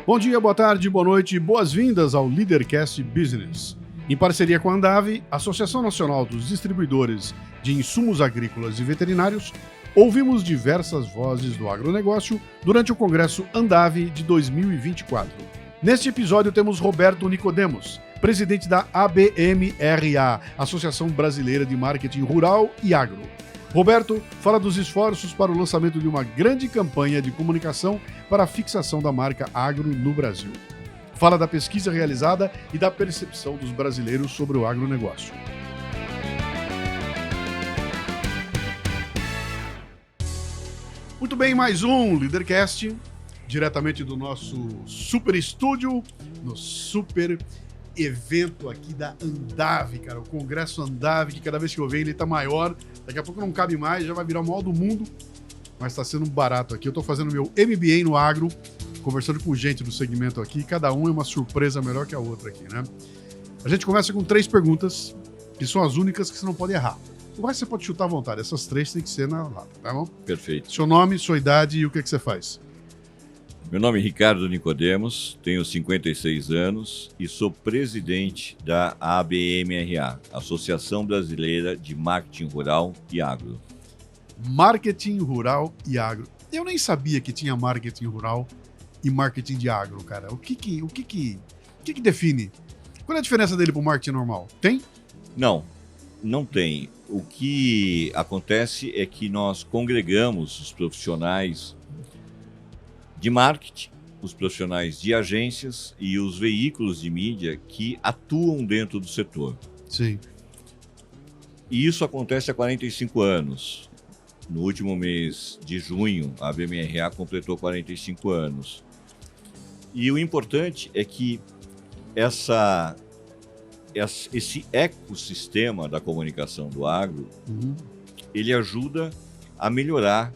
Bom dia, boa tarde, boa noite e boas-vindas ao Leadercast Business. Em parceria com a Andave, Associação Nacional dos Distribuidores de Insumos Agrícolas e Veterinários, ouvimos diversas vozes do agronegócio durante o Congresso Andave de 2024. Neste episódio temos Roberto Nicodemos, presidente da ABMRA, Associação Brasileira de Marketing Rural e Agro. Roberto fala dos esforços para o lançamento de uma grande campanha de comunicação para a fixação da marca agro no Brasil. Fala da pesquisa realizada e da percepção dos brasileiros sobre o agronegócio. Muito bem, mais um Leadercast, diretamente do nosso super estúdio, no super evento aqui da Andave, cara, o Congresso Andave, que cada vez que eu venho ele tá maior, daqui a pouco não cabe mais, já vai virar o maior do mundo, mas tá sendo barato aqui. Eu tô fazendo meu MBA no agro, conversando com gente do segmento aqui, cada um é uma surpresa melhor que a outra aqui, né? A gente começa com 3 perguntas, que são as únicas que você não pode errar. O resto você pode chutar à vontade, essas 3 tem que ser na lata, tá bom? Perfeito. Seu nome, sua idade e o que você faz? Meu nome é Ricardo Nicodemos, tenho 56 anos e sou presidente da ABMRA, Associação Brasileira de Marketing Rural e Agro. Marketing Rural e Agro. Eu nem sabia que tinha marketing rural e marketing de agro, cara. O que define? Qual é a diferença dele para o marketing normal? Tem? Não tem. O que acontece é que nós congregamos os profissionais de marketing, os profissionais de agências e os veículos de mídia que atuam dentro do setor. Sim. E isso acontece há 45 anos. No último mês de junho, a ABMRA completou 45 anos. E o importante é que esse ecossistema da comunicação do agro, ele ajuda a melhorar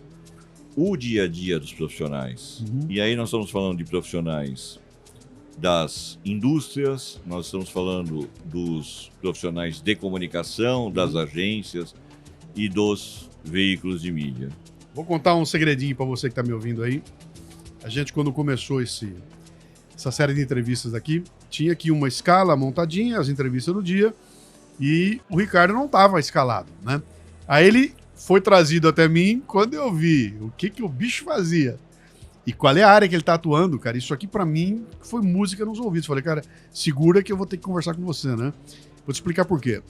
o dia a dia dos profissionais. E aí nós estamos falando de profissionais das indústrias, nós estamos falando dos profissionais de comunicação, das agências e dos veículos de mídia. Vou contar um segredinho para você que está me ouvindo aí. A gente, quando começou essa série de entrevistas aqui, tinha aqui uma escala montadinha, as entrevistas do dia, e o Ricardo não estava escalado, né? Aí ele foi trazido até mim quando eu vi o que o bicho fazia e qual é a área que ele tá atuando, cara. Isso aqui pra mim foi música nos ouvidos. Falei, cara, segura que eu vou ter que conversar com você, né? Vou te explicar por quê.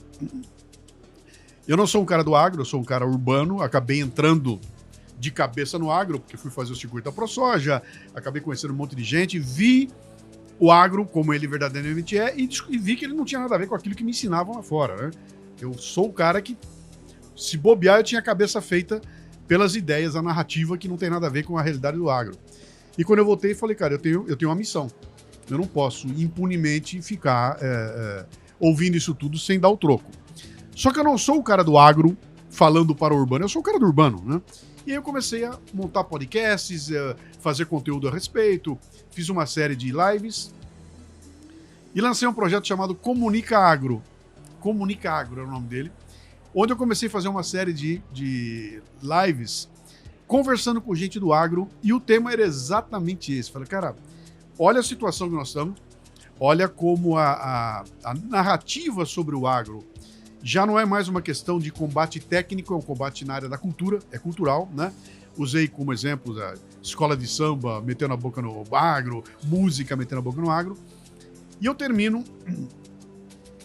Eu não sou um cara do agro, eu sou um cara urbano, acabei entrando de cabeça no agro, porque fui fazer o circuito da ProSoja, acabei conhecendo um monte de gente, vi o agro como ele verdadeiramente é e vi que ele não tinha nada a ver com aquilo que me ensinavam lá fora, né? Eu sou o cara que, se bobear, eu tinha a cabeça feita pelas ideias, a narrativa que não tem nada a ver com a realidade do agro. E quando eu voltei, falei, cara, eu tenho uma missão. Eu não posso impunemente ficar ouvindo isso tudo sem dar o troco. Só que eu não sou o cara do agro falando para o urbano, eu sou o cara do urbano, né? E aí eu comecei a montar podcasts, fazer conteúdo a respeito, fiz uma série de lives e lancei um projeto chamado Comunica Agro. Comunica Agro é o nome dele. Onde eu comecei a fazer uma série de lives conversando com gente do agro e o tema era exatamente esse. Falei, cara, olha a situação que nós estamos, olha como a narrativa sobre o agro já não é mais uma questão de combate técnico, é um combate na área da cultura, é cultural, né? Usei como exemplo a escola de samba metendo a boca no agro, música metendo a boca no agro. E eu termino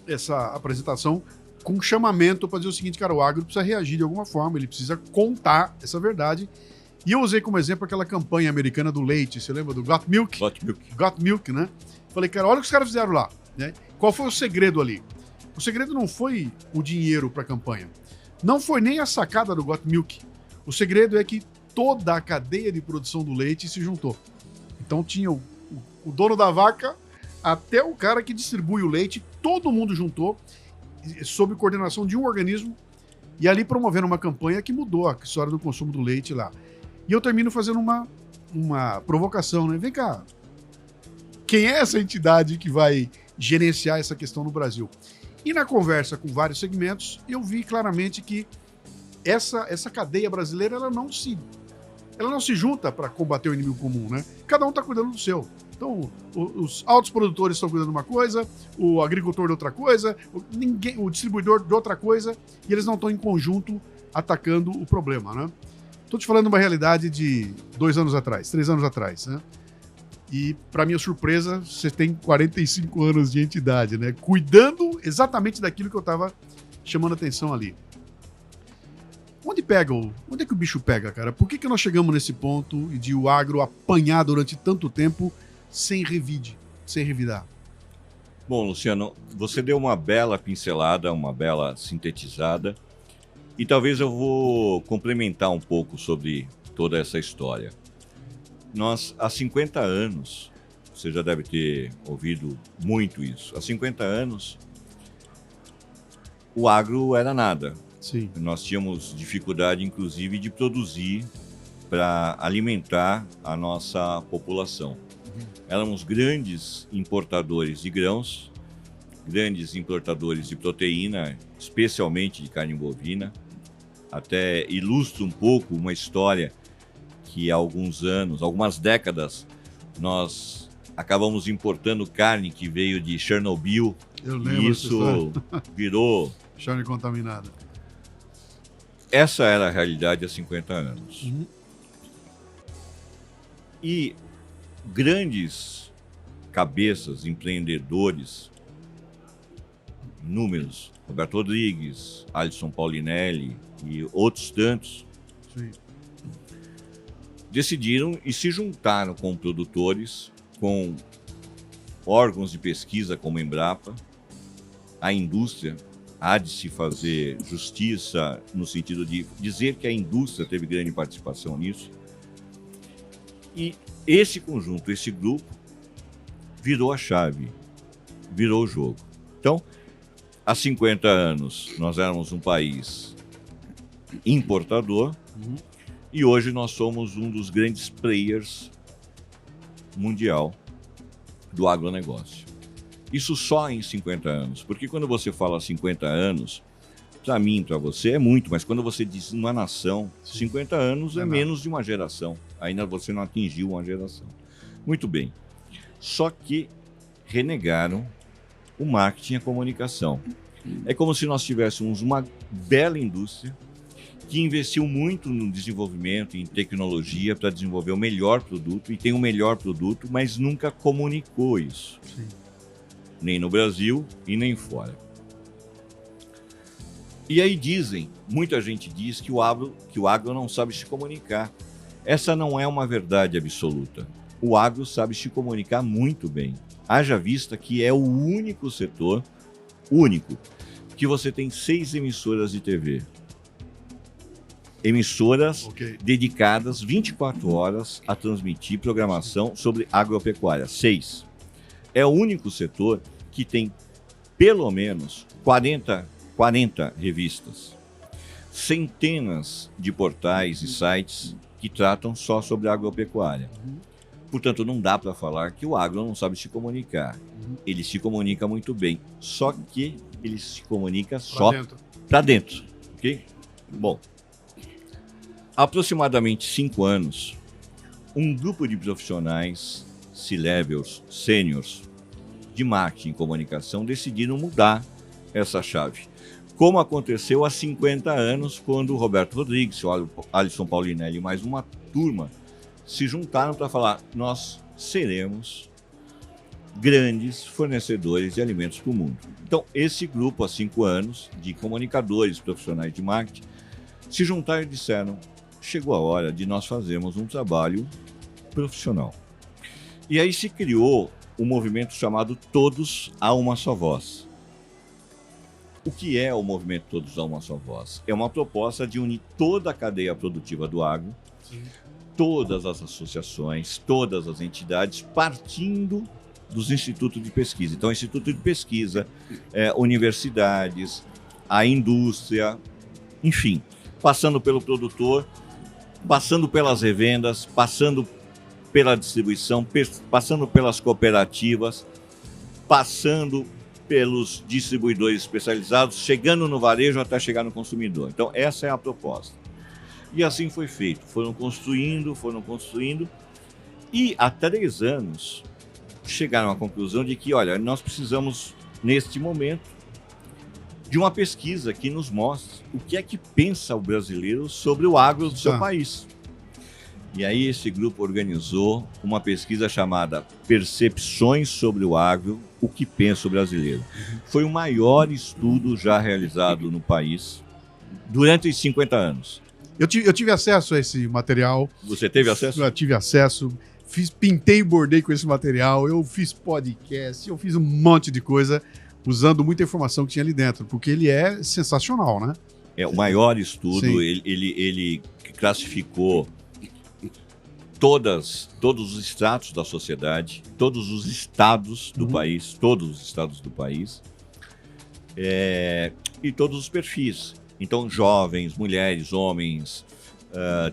essa apresentação com um chamamento para dizer o seguinte, cara, o agro precisa reagir de alguma forma, ele precisa contar essa verdade. E eu usei como exemplo aquela campanha americana do leite, você lembra do Got Milk? Got Milk. Got Milk, né? Falei, cara, olha o que os caras fizeram lá, né? Qual foi o segredo ali? O segredo não foi o dinheiro para a campanha, não foi nem a sacada do Got Milk. O segredo é que toda a cadeia de produção do leite se juntou. Então tinha o dono da vaca até o cara que distribui o leite, todo mundo juntou sob coordenação de um organismo e ali promovendo uma campanha que mudou a história do consumo do leite lá. E eu termino fazendo uma provocação, né? Vem cá, quem é essa entidade que vai gerenciar essa questão no Brasil? E na conversa com vários segmentos, eu vi claramente que essa cadeia brasileira ela não se junta para combater o inimigo comum, né? Cada um está cuidando do seu. Então, os altos produtores estão cuidando de uma coisa, o agricultor de outra coisa, o distribuidor de outra coisa, e eles não estão em conjunto atacando o problema, né? Estou te falando de uma realidade de 2 anos atrás, 3 anos atrás, né? E, para minha surpresa, você tem 45 anos de entidade, né? Cuidando exatamente daquilo que eu estava chamando a atenção ali. Onde é que o bicho pega, cara? Por que nós chegamos nesse ponto de o agro apanhar durante tanto tempo sem revidar? Bom, Luciano, você deu uma bela pincelada, uma bela sintetizada, e talvez eu vou complementar um pouco sobre toda essa história. Nós, há 50 anos, você já deve ter ouvido muito isso, há 50 anos, o agro era nada. Sim. Nós tínhamos dificuldade, inclusive, de produzir para alimentar a nossa população. Éramos grandes importadores de grãos, grandes importadores de proteína, especialmente de carne bovina. Até ilustro um pouco uma história que há algumas décadas, nós acabamos importando carne que veio de Chernobyl. Eu lembro. E isso virou... Carne contaminada. Essa era a realidade há 50 anos. Uhum. E grandes cabeças, empreendedores, números, Roberto Rodrigues, Alisson Paulinelli e outros tantos, sim, decidiram e se juntaram com produtores, com órgãos de pesquisa como a Embrapa, a indústria. Há de se fazer justiça no sentido de dizer que a indústria teve grande participação nisso. E esse conjunto, esse grupo, virou a chave, virou o jogo. Então, há 50 anos, nós éramos um país importador, e hoje nós somos um dos grandes players mundial do agronegócio. Isso só em 50 anos, porque quando você fala 50 anos, para mim, para você é muito, mas quando você diz uma nação, 50 anos é menos de uma geração, ainda você não atingiu uma geração. Muito bem, só que renegaram o marketing e a comunicação. É como se nós tivéssemos uma bela indústria que investiu muito no desenvolvimento, em tecnologia para desenvolver o melhor produto, e tem o melhor produto, mas nunca comunicou isso. Sim. Nem no Brasil e nem fora. E aí muita gente diz que o agro não sabe se comunicar. Essa não é uma verdade absoluta. O agro sabe se comunicar muito bem. Haja vista que é o único setor, que você tem 6 emissoras de TV. Emissoras dedicadas 24 horas a transmitir programação sobre agropecuária. 6. É o único setor que tem pelo menos 40 revistas, centenas de portais e sites que tratam só sobre agropecuária. Portanto, não dá para falar que o agro não sabe se comunicar. Ele se comunica muito bem, só que ele se comunica só para dentro. Ok? Bom, há aproximadamente 5 anos, um grupo de profissionais C-levels, sêniors, de marketing e comunicação decidiram mudar essa chave. Como aconteceu há 50 anos, quando o Roberto Rodrigues, o Alisson Paulinelli e mais uma turma se juntaram para falar: nós seremos grandes fornecedores de alimentos para o mundo. Então, esse grupo, há 5 anos, de comunicadores profissionais de marketing, se juntaram e disseram: chegou a hora de nós fazermos um trabalho profissional. E aí se criou um movimento chamado Todos a Uma Só Voz. O que é o movimento Todos a Uma Só Voz? É uma proposta de unir toda a cadeia produtiva do agro, todas as associações, todas as entidades, partindo dos institutos de pesquisa. Então, instituto de pesquisa, universidades, a indústria, enfim, passando pelo produtor, passando pelas revendas, passando pela distribuição, passando pelas cooperativas, passando pelos distribuidores especializados, chegando no varejo até chegar no consumidor. Então, essa é a proposta. E assim foi feito. Foram construindo, e há 3 anos chegaram à conclusão de que, olha, nós precisamos, neste momento, de uma pesquisa que nos mostre o que é que pensa o brasileiro sobre o agro do seu país. E aí esse grupo organizou uma pesquisa chamada Percepções sobre o Agro, o que pensa o brasileiro. Foi o maior estudo já realizado no país durante os 50 anos. Eu tive acesso a esse material. Você teve acesso? Eu tive acesso. Pintei e bordei com esse material. Eu fiz podcast, eu fiz um monte de coisa usando muita informação que tinha ali dentro, porque ele é sensacional, né? É o maior estudo. Ele classificou todos os estratos da sociedade, todos os estados do país, e todos os perfis. Então, jovens, mulheres, homens,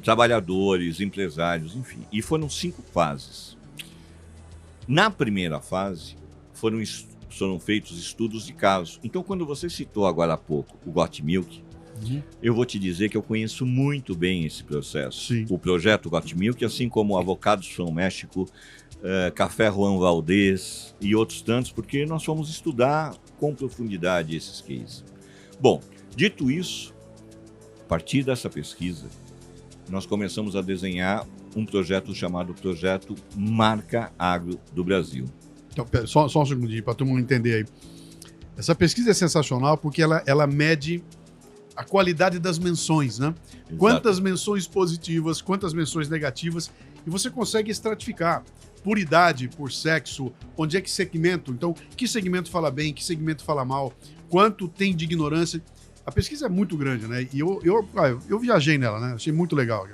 trabalhadores, empresários, enfim. E foram 5 fases. Na primeira fase, foram feitos estudos de caso. Então, quando você citou agora há pouco o Got Milk, eu vou te dizer que eu conheço muito bem esse processo. Sim. O projeto Got Milk, assim como o Avocados from México, Café Juan Valdez e outros tantos, porque nós fomos estudar com profundidade esses cases. Bom, dito isso, a partir dessa pesquisa, nós começamos a desenhar um projeto chamado Projeto Marca Agro do Brasil. Então, pera, só um segundinho, para todo mundo entender aí. Essa pesquisa é sensacional porque ela mede a qualidade das menções, né? Exato. Quantas menções positivas, quantas menções negativas, e você consegue estratificar por idade, por sexo, onde é que segmento, então, que segmento fala bem, que segmento fala mal, quanto tem de ignorância. A pesquisa é muito grande, né? E eu viajei nela, né? Achei muito legal.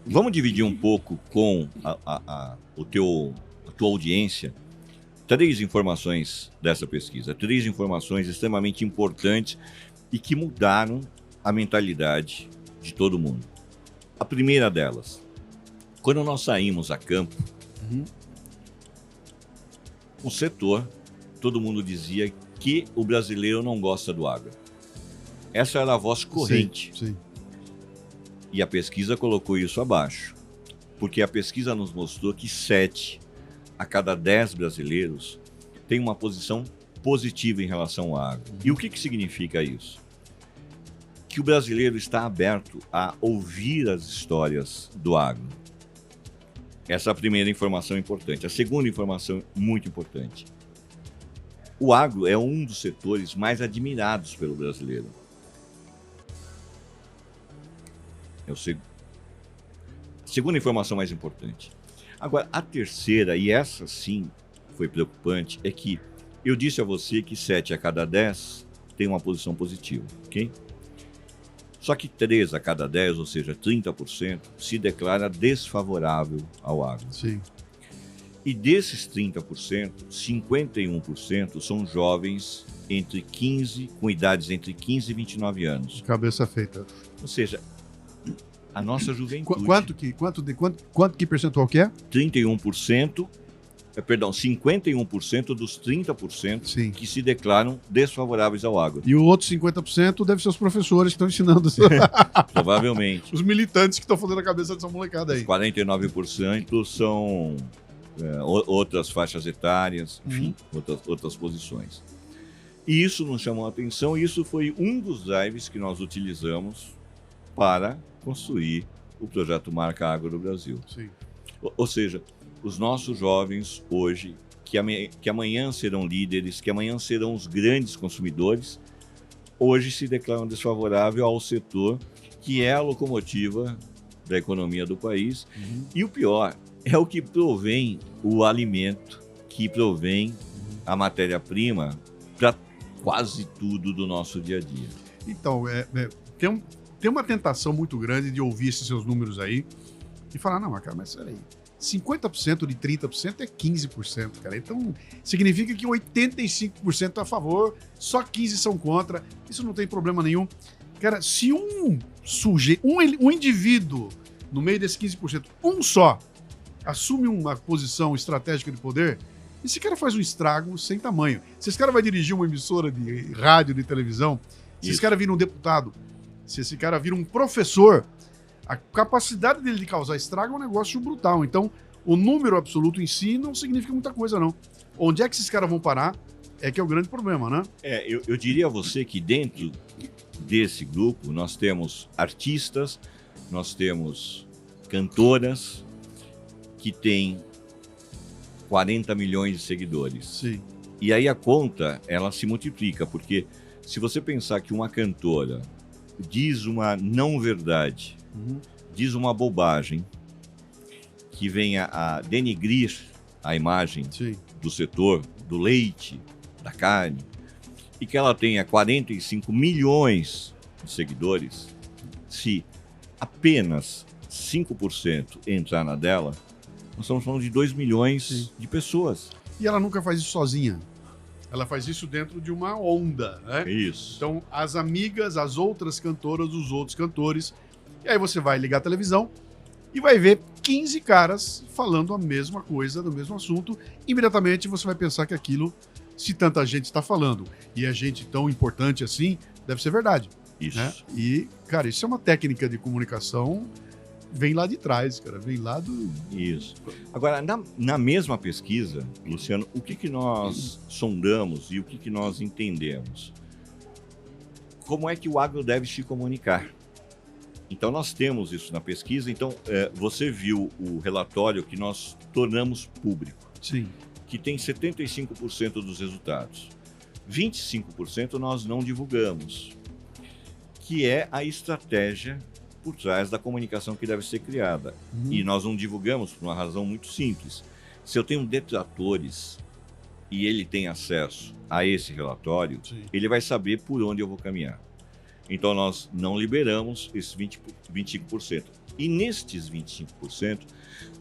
Vamos dividir um pouco com a tua audiência 3 informações dessa pesquisa, 3 informações extremamente importantes e que mudaram a mentalidade de todo mundo. A primeira delas, quando nós saímos a campo, o setor, todo mundo dizia que o brasileiro não gosta do agro. Essa era a voz corrente. Sim. E a pesquisa colocou isso abaixo, porque a pesquisa nos mostrou que 7 a cada 10 brasileiros têm uma posição positiva em relação ao agro. E o que significa isso? Que o brasileiro está aberto a ouvir as histórias do agro. Essa é a primeira informação importante. A segunda informação muito importante. O agro é um dos setores mais admirados pelo brasileiro. É a segunda informação mais importante. Agora, a terceira, e essa sim foi preocupante, é que eu disse a você que 7 a cada 10 tem uma posição positiva, ok? Só que 3 a cada 10, ou seja, 30%, se declara desfavorável ao agro. Sim. E desses 30%, 51% são jovens com idades entre 15 e 29 anos. Cabeça feita. Ou seja, a nossa juventude... Quanto que percentual que é? 51% dos 30% Sim. que se declaram desfavoráveis ao agro. E o outro 50% deve ser os professores que estão ensinando. Provavelmente. Os militantes que estão fazendo a cabeça dessa molecada aí. 49% são outras faixas etárias, enfim, outras posições. E isso nos chamou a atenção, e isso foi um dos drives que nós utilizamos para construir o projeto Marca Agro do Brasil. Sim. Ou seja, os nossos jovens hoje, que amanhã serão líderes, que amanhã serão os grandes consumidores, hoje se declaram desfavorável ao setor que é a locomotiva da economia do país. E o pior, é o que provém o alimento, que provém a matéria-prima para quase tudo do nosso dia a dia. Então, tem uma tentação muito grande de ouvir esses seus números aí e falar, não, cara, mas peraí, 50% de 30% é 15%, cara. Então, significa que 85% é a favor, só 15% são contra. Isso não tem problema nenhum. Cara, se um indivíduo, no meio desse 15%, um só, assume uma posição estratégica de poder, Esse cara faz um estrago sem tamanho. Se esse cara vai dirigir uma emissora de rádio, de televisão, se esse cara vira um deputado, se esse cara vira um professor, a capacidade dele de causar estrago é um negócio brutal. Então, o número absoluto em si não significa muita coisa, não. Onde é que esses caras vão parar é que é o grande problema, né? Eu diria a você que dentro desse grupo nós temos artistas, nós temos cantoras que têm 40 milhões de seguidores. Sim. E aí a conta, ela se multiplica, porque se você pensar que uma cantora diz uma não verdade, diz uma bobagem que venha a denigrir a imagem do setor, do leite, da carne, e que ela tenha 45 milhões de seguidores, se apenas 5% entrar na dela, nós estamos falando de 2 milhões de pessoas. E ela nunca faz isso sozinha. Ela faz isso dentro de uma onda, né? Isso. Então, as amigas, as outras cantoras, os outros cantores. E aí você vai ligar a televisão e vai ver 15 caras falando a mesma coisa, do mesmo assunto. Imediatamente você vai pensar que aquilo, se tanta gente está falando e é gente tão importante assim, deve ser verdade. Isso. Né? E, cara, isso é uma técnica de comunicação, vem lá de trás, cara, vem lá do... Isso. Agora, na mesma pesquisa, Luciano, o que nós sondamos e o que nós entendemos? Como é que o agro deve se comunicar? Então, nós temos isso na pesquisa. Então, você viu o relatório que nós tornamos público. Sim. Que tem 75% dos resultados. 25% nós não divulgamos, que é a estratégia por trás da comunicação que deve ser criada. E nós não divulgamos por uma razão muito simples. Se eu tenho detratores e ele tem acesso a esse relatório, ele vai saber por onde eu vou caminhar. Então nós não liberamos esses 25%. E nestes 25%,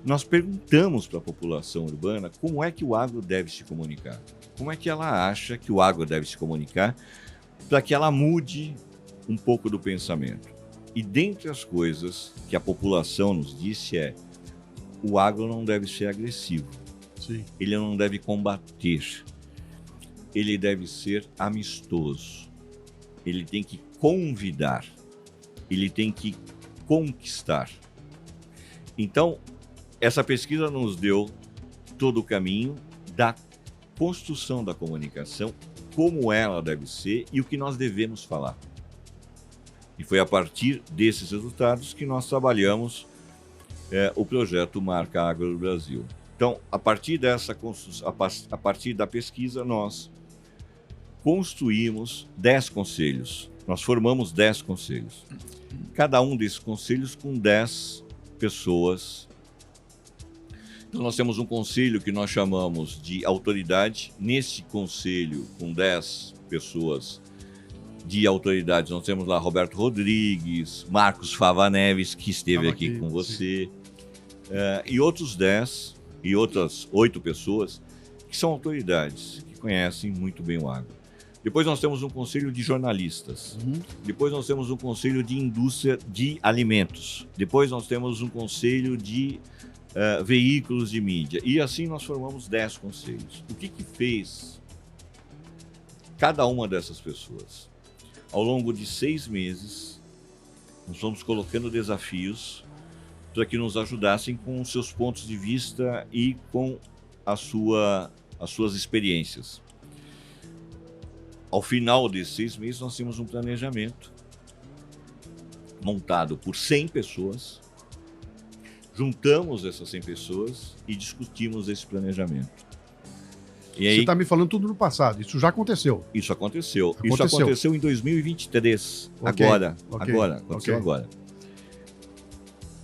nós perguntamos para a população urbana como é que o agro deve se comunicar. Como é que ela acha que o agro deve se comunicar para que ela mude um pouco do pensamento. E dentre as coisas que a população nos disse o agro não deve ser agressivo. Sim. Ele não deve combater. Ele deve ser amistoso. Ele tem que convidar. Ele tem que conquistar. Então, essa pesquisa nos deu todo o caminho da construção da comunicação, como ela deve ser e o que nós devemos falar. E foi a partir desses resultados que nós trabalhamos o projeto Marca Agro do Brasil. Então, a partir a partir da pesquisa, nós construímos 10 conselhos. Nós formamos 10 conselhos. Cada um desses conselhos com 10 pessoas. Então, nós temos um conselho que nós chamamos de autoridade. Nesse conselho, com 10 pessoas de autoridades, nós temos lá Roberto Rodrigues, Marcos Fava Neves, que esteve aqui com você, e outros 10 e outras 8 pessoas que são autoridades, que conhecem muito bem o agro. Depois nós temos um conselho de jornalistas. Depois nós temos um conselho de indústria de alimentos. Depois nós temos um conselho de veículos de mídia. E assim nós formamos 10 conselhos. O que fez cada uma dessas pessoas? Ao longo de 6 meses, nós fomos colocando desafios para que nos ajudassem com os seus pontos de vista e com as suas experiências. Ao final desses 6 meses, nós tínhamos um planejamento montado por 100 pessoas. Juntamos essas 100 pessoas e discutimos esse planejamento. E aí, você está me falando tudo no passado, isso já aconteceu? Isso aconteceu. Isso aconteceu em 2023, agora. Aconteceu agora.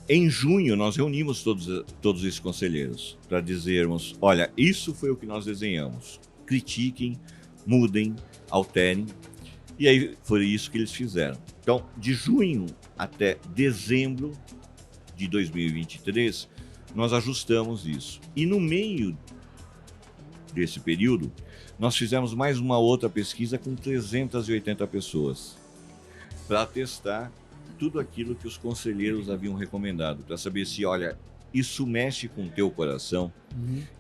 Em junho, nós reunimos todos esses conselheiros para dizermos, olha, isso foi o que nós desenhamos. Critiquem, mudem, alterem. E aí foi isso que eles fizeram. Então, de junho até dezembro de 2023, nós ajustamos isso. E no meio desse período, nós fizemos mais uma outra pesquisa com 380 pessoas para testar tudo aquilo que os conselheiros haviam recomendado, para saber se, olha, isso mexe com o teu coração,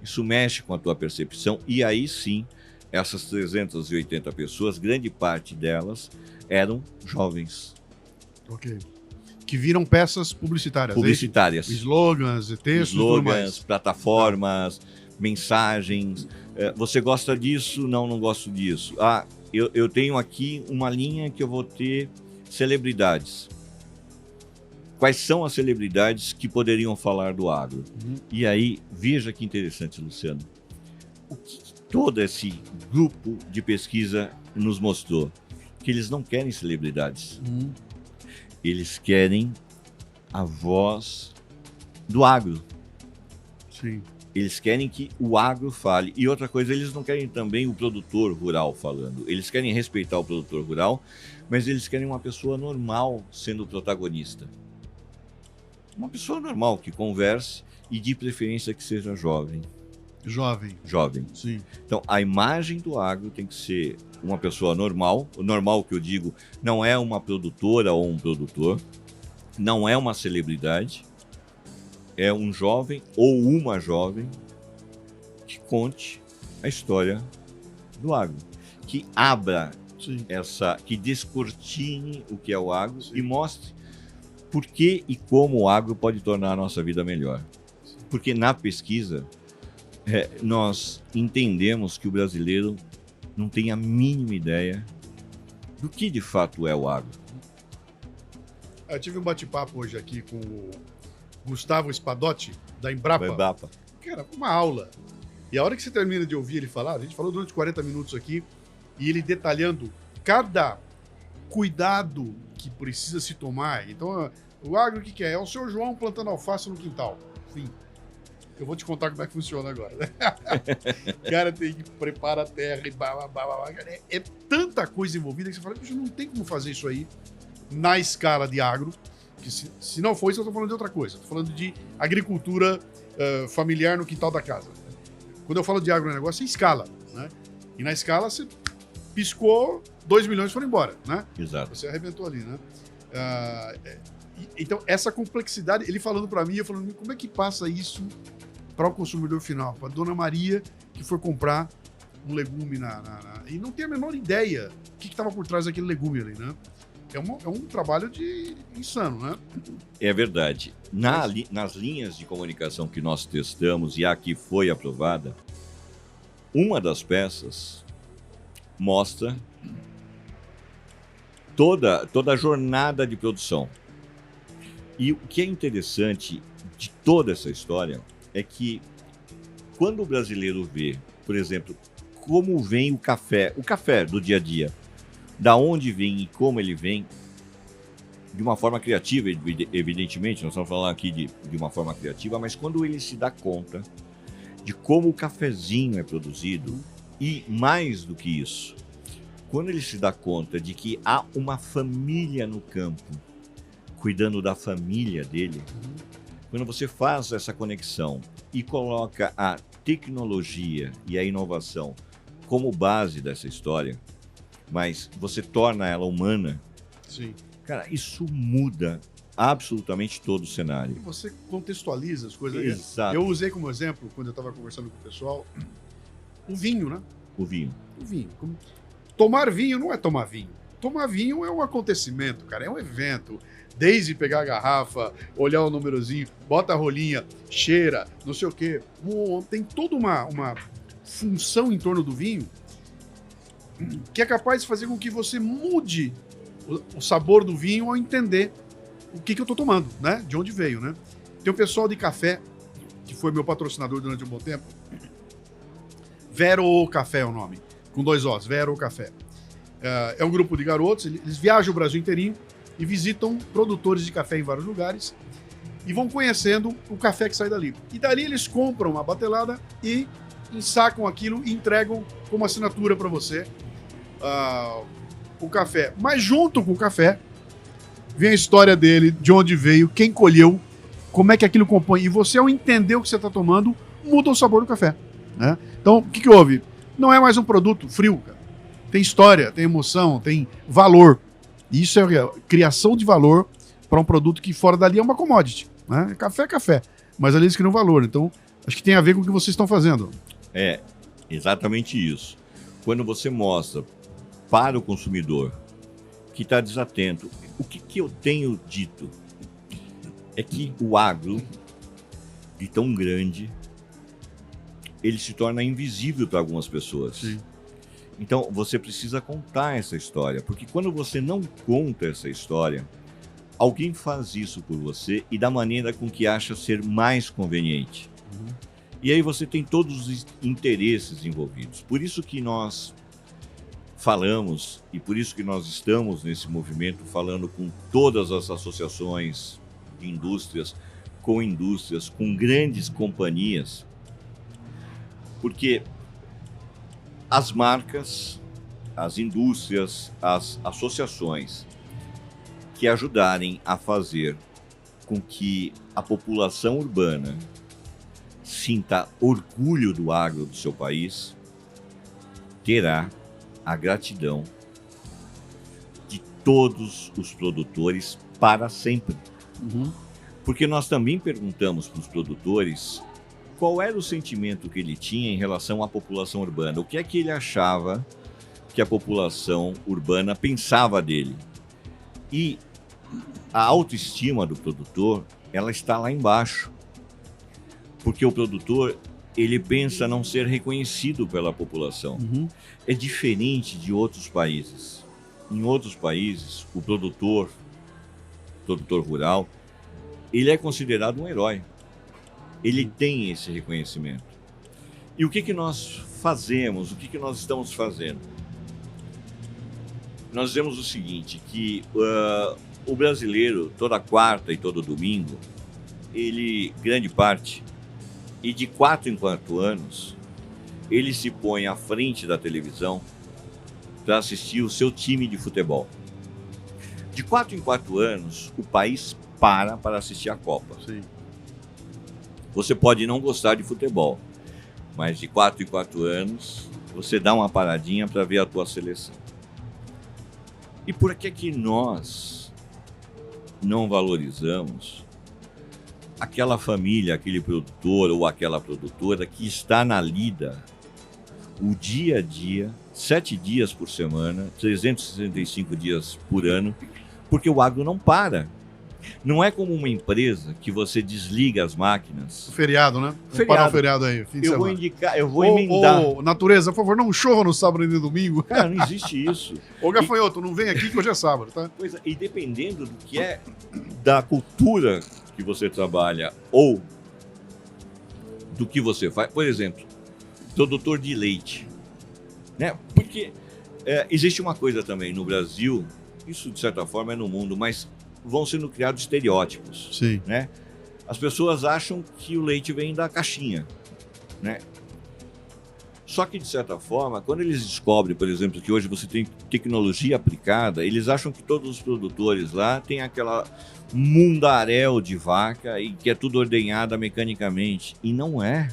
isso mexe com a tua percepção, e aí sim, essas 380 pessoas, grande parte delas eram jovens. Ok. Que viram peças publicitárias. Publicitárias. Slogans, textos, slogans, plataformas, mensagens. Você gosta disso? Não gosto disso. Eu tenho aqui uma linha que eu vou ter celebridades. Quais são as celebridades que poderiam falar do agro? E aí, veja que interessante, Luciano. O que todo esse grupo de pesquisa nos mostrou? Que eles não querem celebridades. Eles querem a voz do agro. Sim. Eles querem que o agro fale. E outra coisa, eles não querem também o produtor rural falando. Eles querem respeitar o produtor rural, mas eles querem uma pessoa normal sendo o protagonista. Uma pessoa normal que converse e de preferência que seja jovem. Jovem. Sim. Então, a imagem do agro tem que ser uma pessoa normal. O normal que eu digo não é uma produtora ou um produtor, não é uma celebridade, é um jovem ou uma jovem que conte a história do agro, que abra que descortine o que é o agro e mostre por que e como o agro pode tornar a nossa vida melhor. Porque na pesquisa nós entendemos que o brasileiro não tem a mínima ideia do que de fato é o agro. Eu tive um bate-papo hoje aqui com o Gustavo Spadotti, da Embrapa. Cara, uma aula. E a hora que você termina de ouvir ele falar, a gente falou durante 40 minutos aqui, e ele detalhando cada cuidado que precisa se tomar. Então, o agro o que é? É o seu João plantando alface no quintal. Enfim. Eu vou te contar como é que funciona agora. O cara tem que preparar a terra e é tanta coisa envolvida que você fala, não tem como fazer isso aí na escala de agro. Que se não for isso, eu estou falando de outra coisa. Estou falando de agricultura familiar no quintal da casa. Quando eu falo de agronegócio, é escala, né? E na escala, você piscou, 2 milhões foram embora, né? Exato. Você arrebentou ali, né? Então, essa complexidade, ele falando para mim, eu falando, como é que passa isso para o consumidor final? Para a dona Maria, que for comprar um legume e não tem a menor ideia o que estava por trás daquele legume ali, né? É um trabalho insano, né? É verdade. Nas linhas de comunicação que nós testamos e a que foi aprovada, uma das peças mostra toda a jornada de produção. E o que é interessante de toda essa história é que quando o brasileiro vê, por exemplo, como vem o café do dia a dia, da onde vem e como ele vem, de uma forma criativa, evidentemente, nós estamos falando aqui de uma forma criativa, mas quando ele se dá conta de como o cafezinho é produzido, e mais do que isso, quando ele se dá conta de que há uma família no campo, cuidando da família dele, quando você faz essa conexão e coloca a tecnologia e a inovação como base dessa história, mas você torna ela humana, sim. Cara, isso muda absolutamente todo o cenário. E você contextualiza as coisas. Exato. Eu usei como exemplo, quando eu estava conversando com o pessoal, o vinho, né? O vinho. Tomar vinho não é tomar vinho. Tomar vinho é um acontecimento, cara, é um evento. Desde pegar a garrafa, olhar o númerozinho, bota a rolinha, cheira, não sei o quê. Tem toda uma função em torno do vinho que é capaz de fazer com que você mude o sabor do vinho ao entender o que eu tô tomando, né? De onde veio, né? Tem um pessoal de café, que foi meu patrocinador durante um bom tempo. Vero Café é o nome, com 2 Os, Vero Café. É um grupo de garotos, eles viajam o Brasil inteirinho e visitam produtores de café em vários lugares e vão conhecendo o café que sai dali. E dali eles compram uma batelada e ensacam aquilo e entregam como assinatura para você o café. Mas junto com o café vem a história dele, de onde veio, quem colheu, como é que aquilo compõe. E você, ao entender o que você está tomando, muda o sabor do café, né? Então, o que houve? Não é mais um produto frio, cara. Tem história, tem emoção, tem valor. E isso é criação de valor para um produto que fora dali é uma commodity, né? Café é café. mas ali eles criam valor. Então, acho que tem a ver com o que vocês estão fazendo. É, exatamente isso. Quando você mostra para o consumidor que está desatento, o que eu tenho dito é que o agro, de tão grande, ele se torna invisível para algumas pessoas. Sim. Então, você precisa contar essa história, porque quando você não conta essa história, alguém faz isso por você e da maneira com que acha ser mais conveniente. E aí você tem todos os interesses envolvidos. Por isso que nós falamos e por isso que nós estamos nesse movimento falando com todas as associações de indústrias, com grandes companhias, porque as marcas, as indústrias, as associações que ajudarem a fazer com que a população urbana sinta orgulho do agro do seu país, terá a gratidão de todos os produtores para sempre. Porque nós também perguntamos para os produtores qual era o sentimento que ele tinha em relação à população urbana, o que é que ele achava que a população urbana pensava dele. E a autoestima do produtor, ela está lá embaixo. Porque o produtor, ele pensa não ser reconhecido pela população. É diferente de outros países. Em outros países, o produtor rural, ele é considerado um herói. Ele tem esse reconhecimento. E o que nós fazemos? O que nós estamos fazendo? Nós dizemos o seguinte, que o brasileiro, toda quarta e todo domingo, ele, grande parte, e de 4 em 4 anos, ele se põe à frente da televisão para assistir o seu time de futebol. De 4 em 4 anos, o país para assistir a Copa. Sim. Você pode não gostar de futebol, mas de 4 em 4 anos, você dá uma paradinha para ver a tua seleção. E por que nós não valorizamos aquela família, aquele produtor ou aquela produtora que está na lida o dia a dia, 7 dias por semana, 365 dias por ano, porque o agro não para. Não é como uma empresa que você desliga as máquinas. O feriado, né? Vamos parar o feriado aí. Fim de semana. Eu vou emendar. Natureza, por favor, não chorra no sábado e no domingo. Cara, não existe isso. Ô, gafanhoto, não vem aqui que hoje é sábado, tá? Pois é, e dependendo do que é da cultura que você trabalha ou do que você faz. Por exemplo, produtor de leite. Né? Porque existe uma coisa também no Brasil, isso de certa forma é no mundo, mas vão sendo criados estereótipos. Sim. Né? As pessoas acham que o leite vem da caixinha. Né? Só que, de certa forma, quando eles descobrem, por exemplo, que hoje você tem tecnologia aplicada, eles acham que todos os produtores lá têm aquela mundaréu de vaca e que é tudo ordenhada mecanicamente. E não é.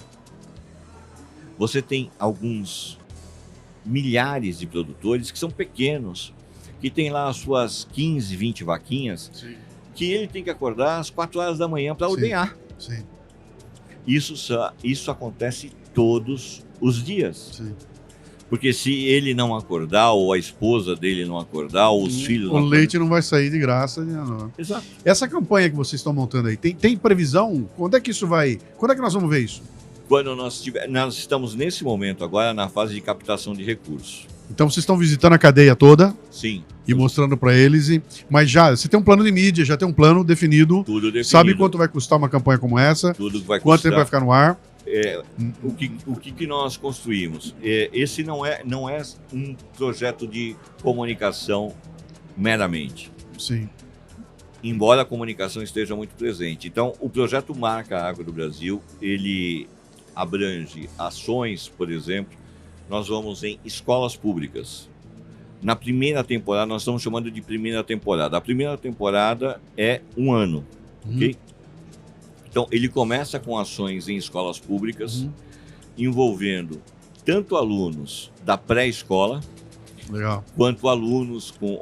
Você tem alguns milhares de produtores que são pequenos, que tem lá as suas 15, 20 vaquinhas, sim, que ele tem que acordar às 4 horas da manhã para ordenhar. Sim. Isso acontece todos os dias. Sim. Porque se ele não acordar, ou a esposa dele não acordar, ou os filhos... O leite não vai sair de graça. Não. Exato. Essa campanha que vocês estão montando aí, tem previsão? Quando é que isso vai... Quando é que nós vamos ver isso? Quando nós estamos nesse momento agora na fase de captação de recursos. Então vocês estão visitando a cadeia toda? Sim. E mostrando para eles. Mas já, você tem um plano de mídia, já tem um plano definido. Tudo definido. Sabe quanto vai custar uma campanha como essa? Tudo vai custar. Quanto tempo vai ficar no ar? O que nós construímos? Esse não é um projeto de comunicação meramente. Sim. Embora a comunicação esteja muito presente. Então, o projeto Marca Agro do Brasil, ele abrange ações, por exemplo, nós vamos em escolas públicas. Na primeira temporada, nós estamos chamando de primeira temporada. A primeira temporada é 1 ano, ok? Então, ele começa com ações em escolas públicas, envolvendo tanto alunos da pré-escola, legal, quanto alunos com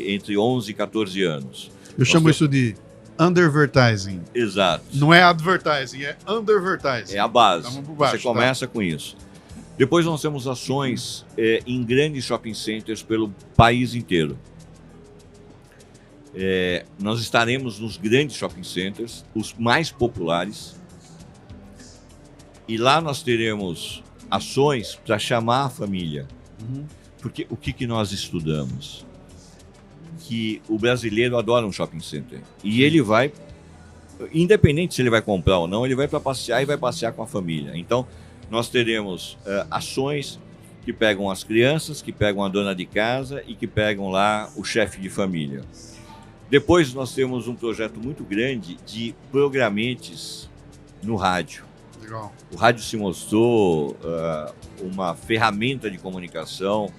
entre 11 e 14 anos. Eu chamo isso de Undervertising. Exato. Não é advertising, é undervertising. É a base. Tá, vamos por baixo, você começa com isso. Depois nós temos ações em grandes shopping centers pelo país inteiro. Nós estaremos nos grandes shopping centers, os mais populares. E lá nós teremos ações para chamar a família. Porque o que nós estudamos? Que o brasileiro adora um shopping center. E ele vai, independente se ele vai comprar ou não, ele vai para passear e vai passear com a família. Então, nós teremos ações que pegam as crianças, que pegam a dona de casa e que pegam lá o chefe de família. Depois nós temos um projeto muito grande de programetes no rádio. Legal. O rádio se mostrou uma ferramenta de comunicação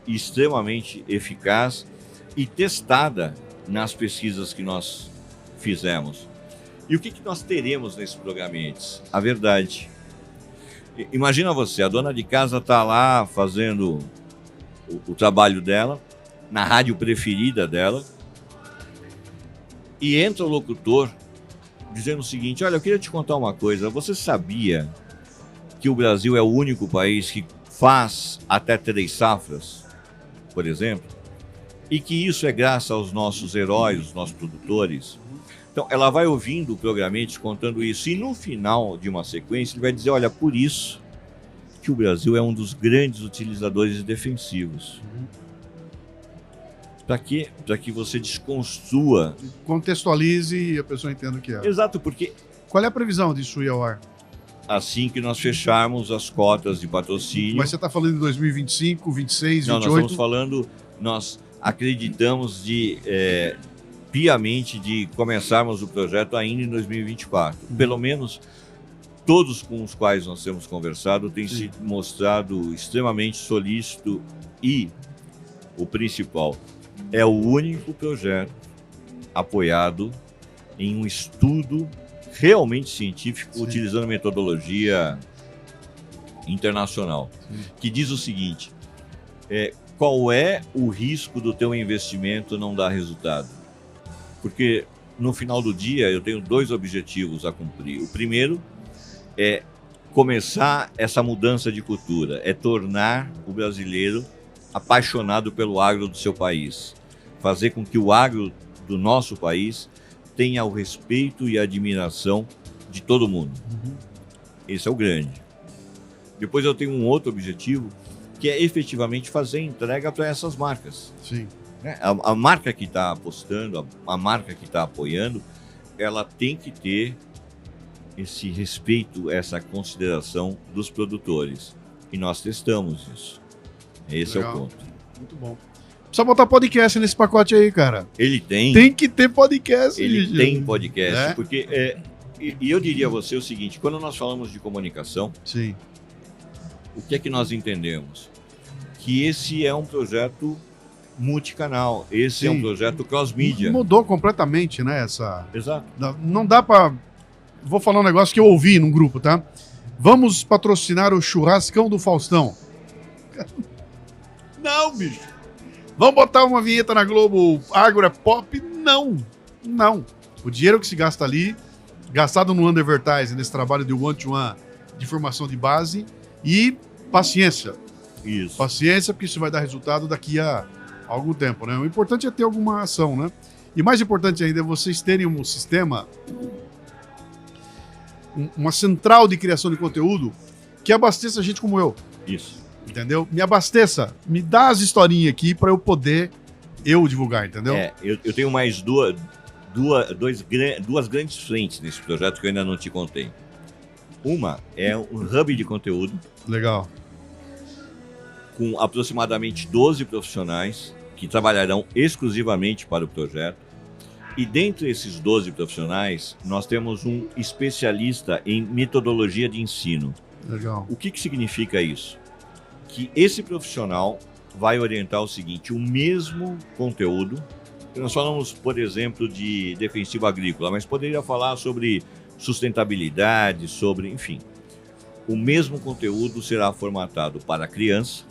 extremamente eficaz e testada nas pesquisas que nós fizemos. E o que nós teremos nesses programetes? A verdade. Imagina você, a dona de casa está lá fazendo o trabalho dela, na rádio preferida dela, e entra o locutor dizendo o seguinte: olha, eu queria te contar uma coisa, você sabia que o Brasil é o único país que faz até 3 safras, por exemplo? E que isso é graças aos nossos heróis, os nossos produtores. Então, ela vai ouvindo o programete contando isso. E no final de uma sequência, ele vai dizer, olha, por isso que o Brasil é um dos grandes utilizadores defensivos. Para quê? Para que você desconstrua. Contextualize e a pessoa entenda o que é. Exato, porque... Qual é a previsão disso ir ao ar? Assim que nós fecharmos as cotas de patrocínio... Mas você está falando em 2025, 26, 28? Não, nós estamos falando... Nós acreditamos piamente de começarmos o projeto ainda em 2024. Pelo menos todos com os quais nós temos conversado têm se mostrado extremamente solícito e, o principal, é o único projeto apoiado em um estudo realmente científico, utilizando metodologia internacional, que diz o seguinte: qual é o risco do teu investimento não dar resultado? Porque no final do dia eu tenho 2 objetivos a cumprir. O primeiro é começar essa mudança de cultura, é tornar o brasileiro apaixonado pelo agro do seu país, fazer com que o agro do nosso país tenha o respeito e a admiração de todo mundo. Esse é o grande. Depois eu tenho um outro objetivo, que é efetivamente fazer entrega para essas marcas. Sim. A marca que está apostando, a marca que está apoiando, ela tem que ter esse respeito, essa consideração dos produtores. E nós testamos isso. Esse Legal. É o ponto. Muito bom. Precisa botar podcast nesse pacote aí, cara. Ele tem. Tem que ter podcast. Ele tem podcast. Porque, e eu diria a você o seguinte, quando nós falamos de comunicação, sim, o que é que nós entendemos? Que esse é um projeto multicanal, esse é um projeto cross-mídia. Mudou completamente, né? Exato. Não dá pra... Vou falar um negócio que eu ouvi num grupo, tá? Vamos patrocinar o churrascão do Faustão. Não, bicho. Vamos botar uma vinheta na Globo, Agro é Pop? Não. Não. O dinheiro que se gasta ali, gastado no undervertising, nesse trabalho de one-to-one, de formação de base, e paciência. Isso. Paciência, porque isso vai dar resultado daqui a algum tempo, né? O importante é ter alguma ação, né? E mais importante ainda é vocês terem um sistema, uma central de criação de conteúdo que abasteça gente como eu. Isso. Entendeu? Me abasteça, me dá as historinhas aqui para eu poder divulgar, entendeu? Eu tenho mais duas grandes frentes nesse projeto que eu ainda não te contei. Uma é um hub de conteúdo. Legal. Com aproximadamente 12 profissionais que trabalharão exclusivamente para o projeto. E dentre esses 12 profissionais, nós temos um especialista em metodologia de ensino. Legal. O que significa isso? Que esse profissional vai orientar o seguinte: o mesmo conteúdo. Nós falamos, por exemplo, de defensivo agrícola, mas poderia falar sobre sustentabilidade, sobre, enfim. O mesmo conteúdo será formatado para criança,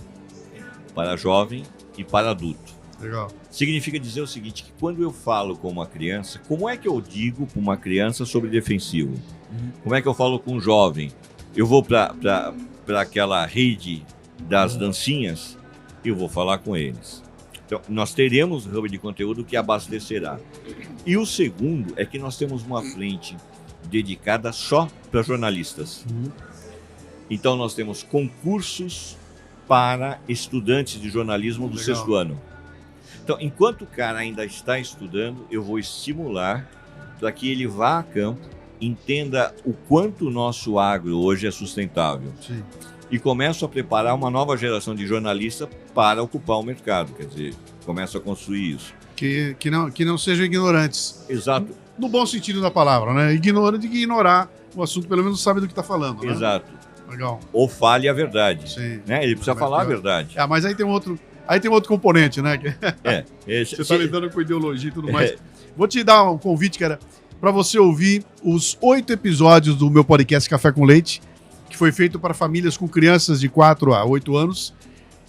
para jovem e para adulto. Legal. Significa dizer o seguinte, que quando eu falo com uma criança, como é que eu digo para uma criança sobre defensivo? Como é que eu falo com um jovem? Eu vou para aquela rede das dancinhas, eu vou falar com eles. Então, nós teremos um hub de conteúdo que abastecerá. E o segundo é que nós temos uma frente dedicada só para jornalistas. Então, nós temos concursos para estudantes de jornalismo do sexto ano. Então, enquanto o cara ainda está estudando, eu vou estimular para que ele vá a campo, entenda o quanto o nosso agro hoje é sustentável. Sim. E começo a preparar uma nova geração de jornalistas para ocupar o mercado. Quer dizer, começo a construir isso. Que não sejam ignorantes. Exato. No bom sentido da palavra, né? Ignorante de ignorar o assunto, pelo menos sabe do que está falando. Né? Exato. Legal. Ou fale a verdade. Sim. Né? Ele precisa falar a verdade. Mas aí tem outro componente, né? Você está lidando com ideologia e tudo mais. Vou te dar um convite, cara, para você ouvir os 8 episódios do meu podcast Café com Leite, que foi feito para famílias com crianças de 4 a 8 anos.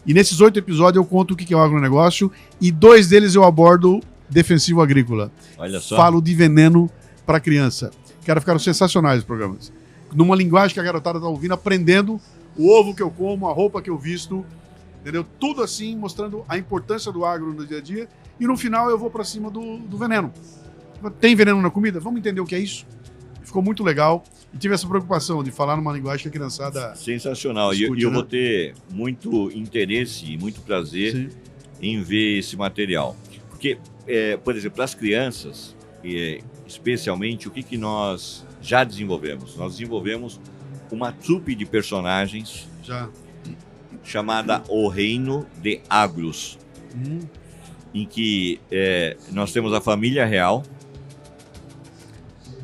E nesses 8 episódios eu conto o que é o agronegócio e 2 deles eu abordo defensivo agrícola. Olha só. Falo de veneno para criança. Cara, ficaram sensacionais os programas. Numa linguagem que a garotada tá ouvindo, aprendendo o ovo que eu como, a roupa que eu visto, entendeu? Tudo assim, mostrando a importância do agro no dia a dia. E no final eu vou para cima do veneno. Tem veneno na comida? Vamos entender o que é isso. Ficou muito legal. E tive essa preocupação de falar numa linguagem que a criançada... Sensacional. Discute, e eu né? vou ter muito interesse e muito prazer Sim. em ver esse material. Porque, por exemplo, para as crianças, especialmente, o que nós já desenvolvemos? Nós desenvolvemos uma trupe de personagens chamada O Reino de Agros, em que nós temos a família real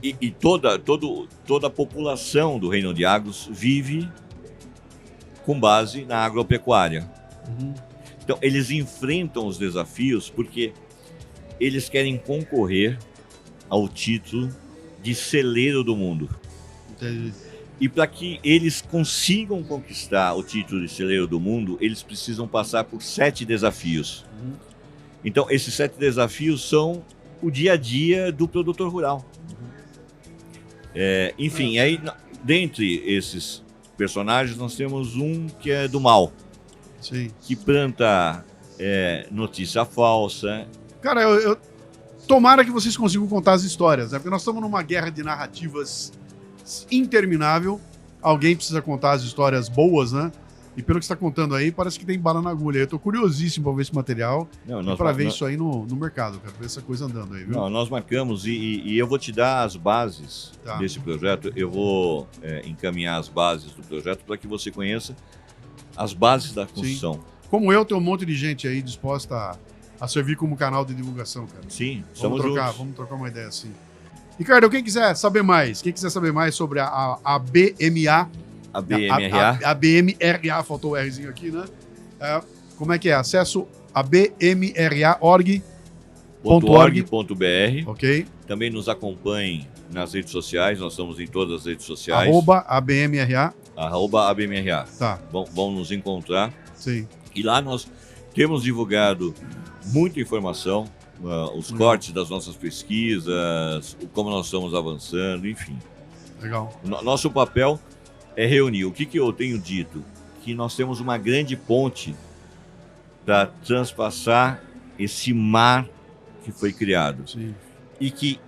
e toda a população do Reino de Agros vive com base na agropecuária. Então, eles enfrentam os desafios porque eles querem concorrer ao título de celeiro do mundo. Entendi. E para que eles consigam conquistar o título de celeiro do mundo, eles precisam passar por 7 desafios. Então, esses 7 desafios são o dia a dia do produtor rural. Enfim, aí, dentre esses personagens, nós temos um que é do mal. Sim. Que planta notícia falsa. Cara, tomara que vocês consigam contar as histórias, né? Porque nós estamos numa guerra de narrativas interminável. Alguém precisa contar as histórias boas, né? E pelo que você está contando aí, parece que tem bala na agulha. Eu tô curiosíssimo para ver esse material e para ver isso aí no mercado, cara. Ver essa coisa andando aí, viu? Não, nós marcamos e eu vou te dar as bases desse projeto. Eu vou encaminhar as bases do projeto para que você conheça as bases da construção. Sim. Como eu, tem um monte de gente aí disposta a servir como canal de divulgação, cara. Sim, vamos trocar uma ideia assim. Ricardo, quem quiser saber mais sobre a BMA... A BMRA. A BMRA, faltou o Rzinho aqui, né? Como é que é? Acesso a bmra.org.br. Ok. Também nos acompanhe nas redes sociais, nós estamos em todas as redes sociais. @ABMRA. @ABMRA. Tá. Vão nos encontrar. Sim. E lá nós temos divulgado muita informação, os cortes das nossas pesquisas, como nós estamos avançando, enfim. Legal. Nosso papel é reunir. O que eu tenho dito? Que nós temos uma grande ponte para transpassar esse mar que foi criado. Sim. E que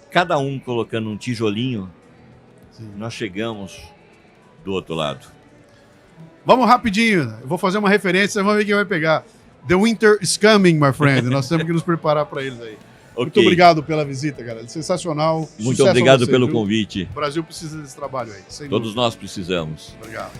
cada um colocando um tijolinho, nós chegamos do outro lado. Vamos rapidinho. Eu vou fazer uma referência, vamos ver quem vai pegar. The winter is coming, my friend. Nós temos que nos preparar para eles aí. Okay. Muito obrigado pela visita, cara. Sensacional. Muito obrigado pelo convite. O Brasil precisa desse trabalho aí. Todos nós precisamos. Obrigado.